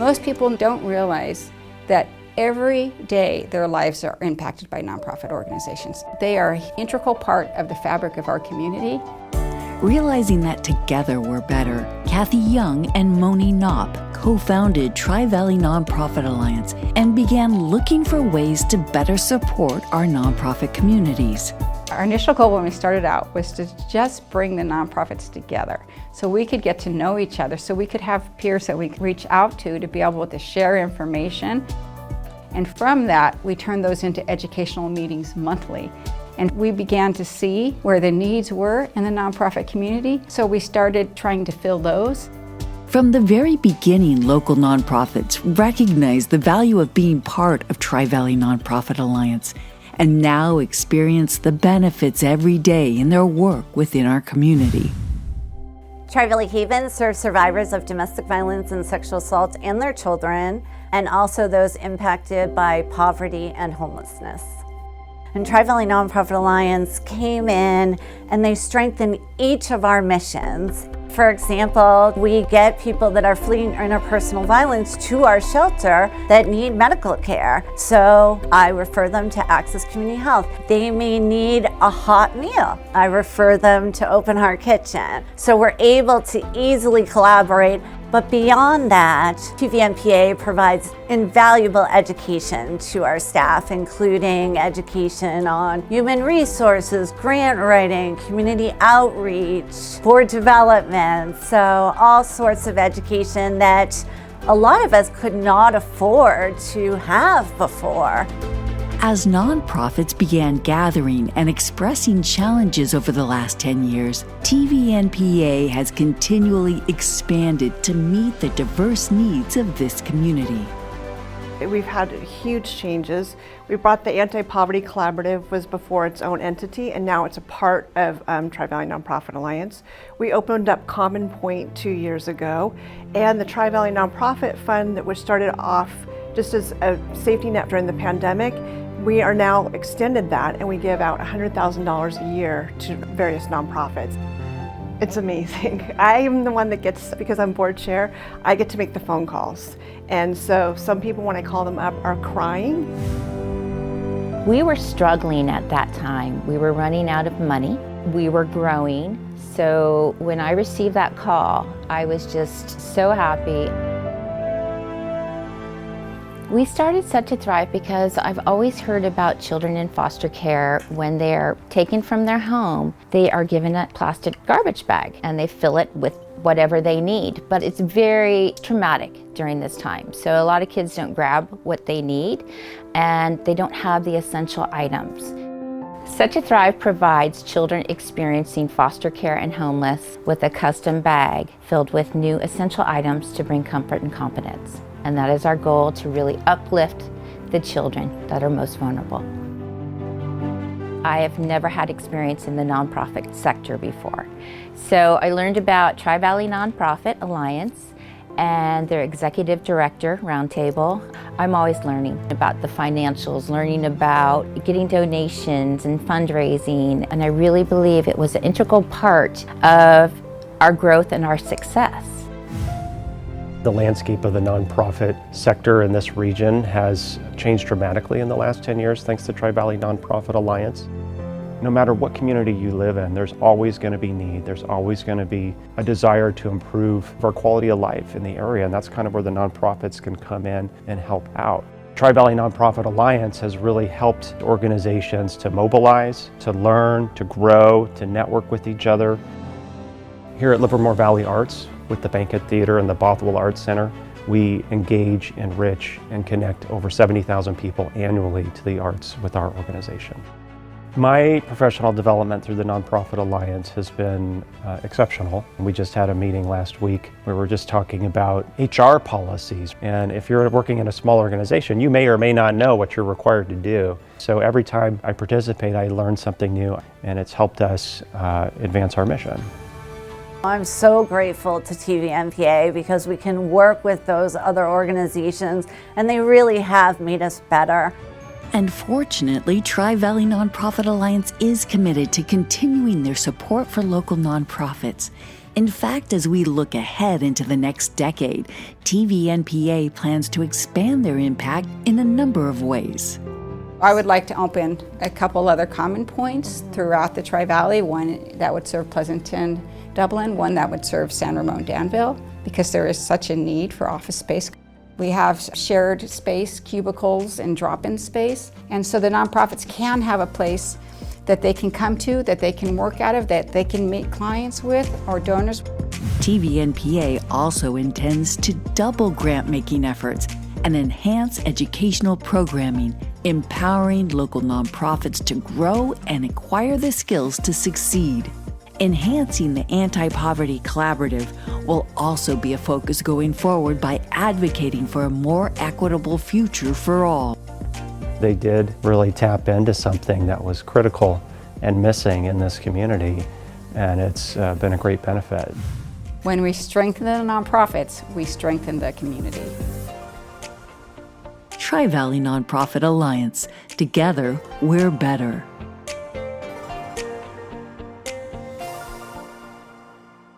Most people don't realize that every day their lives are impacted by nonprofit organizations. They are an integral part of the fabric of our community. Realizing that together we're better, Kathy Young and Moni Knopp co-founded Tri-Valley Nonprofit Alliance and began looking for ways to better support our nonprofit communities. Our initial goal when we started out was to just bring the nonprofits together so we could get to know each other, so we could have peers that we could reach out to be able to share information. And from that, we turned those into educational meetings monthly. And we began to see where the needs were in the nonprofit community, so we started trying to fill those. From the very beginning, local nonprofits recognized the value of being part of Tri-Valley Nonprofit Alliance and now experience the benefits every day in their work within our community. Tri-Valley Haven serves survivors of domestic violence and sexual assault and their children, and also those impacted by poverty and homelessness. And Tri-Valley Nonprofit Alliance came in and they strengthened each of our missions. For example, we get people that are fleeing interpersonal violence to our shelter that need medical care. So I refer them to Access Community Health. They may need a hot meal. I refer them to Open Heart Kitchen. So we're able to easily collaborate. But beyond that, TVNPA provides invaluable education to our staff, including education on human resources, grant writing, community outreach, board development, so all sorts of education that a lot of us could not afford to have before. As nonprofits began gathering and expressing challenges over the last 10 years, TVNPA has continually expanded to meet the diverse needs of this community. We've had huge changes. We brought the Anti-Poverty Collaborative, was before its own entity, and now it's a part of Tri-Valley Nonprofit Alliance. We opened up Common Point 2 years ago, and the Tri-Valley Nonprofit Fund that was started off just as a safety net during the pandemic, we are now extended that, and we give out $100,000 a year to various nonprofits. It's amazing. I am the one that gets, because I'm board chair, I get to make the phone calls. And so some people, when I call them up, are crying. We were struggling at that time. We were running out of money. We were growing. So when I received that call, I was just so happy. We started Set to Thrive because I've always heard about children in foster care. When they're taken from their home, they are given a plastic garbage bag and they fill it with whatever they need. But it's very traumatic during this time. So a lot of kids don't grab what they need and they don't have the essential items. Set to Thrive provides children experiencing foster care and homeless with a custom bag filled with new essential items to bring comfort and confidence. And that is our goal, to really uplift the children that are most vulnerable. I have never had experience in the nonprofit sector before. So I learned about Tri-Valley Nonprofit Alliance and their executive director roundtable. I'm always learning about the financials, learning about getting donations and fundraising, and I really believe it was an integral part of our growth and our success. The landscape of the nonprofit sector in this region has changed dramatically in the last 10 years thanks to Tri-Valley Nonprofit Alliance. No matter what community you live in, there's always going to be need. There's always going to be a desire to improve our quality of life in the area, and that's kind of where the nonprofits can come in and help out. Tri-Valley Nonprofit Alliance has really helped organizations to mobilize, to learn, to grow, to network with each other. Here at Livermore Valley Arts, with the Bankett Theater and the Bothwell Arts Center, we engage, enrich, and connect over 70,000 people annually to the arts with our organization. My professional development through the Nonprofit Alliance has been exceptional. We just had a meeting last week where we're just talking about HR policies. And if you're working in a small organization, you may or may not know what you're required to do. So every time I participate, I learn something new, and it's helped us advance our mission. I'm so grateful to TVNPA because we can work with those other organizations, and they really have made us better. And fortunately, Tri-Valley Nonprofit Alliance is committed to continuing their support for local nonprofits. In fact, as we look ahead into the next decade, TVNPA plans to expand their impact in a number of ways. I would like to open a couple other common points throughout the Tri-Valley, one that would serve Pleasanton, Dublin, one that would serve San Ramon, Danville, because there is such a need for office space. We have shared space, cubicles, and drop-in space, and so the nonprofits can have a place that they can come to, that they can work out of, that they can meet clients with or donors. TVNPA also intends to double grant-making efforts and enhance educational programming, empowering local nonprofits to grow and acquire the skills to succeed. Enhancing the Anti-Poverty Collaborative will also be a focus going forward by advocating for a more equitable future for all. They did really tap into something that was critical and missing in this community, and it's been a great benefit. When we strengthen the nonprofits, we strengthen the community. Tri-Valley Nonprofit Alliance. Together, we're better.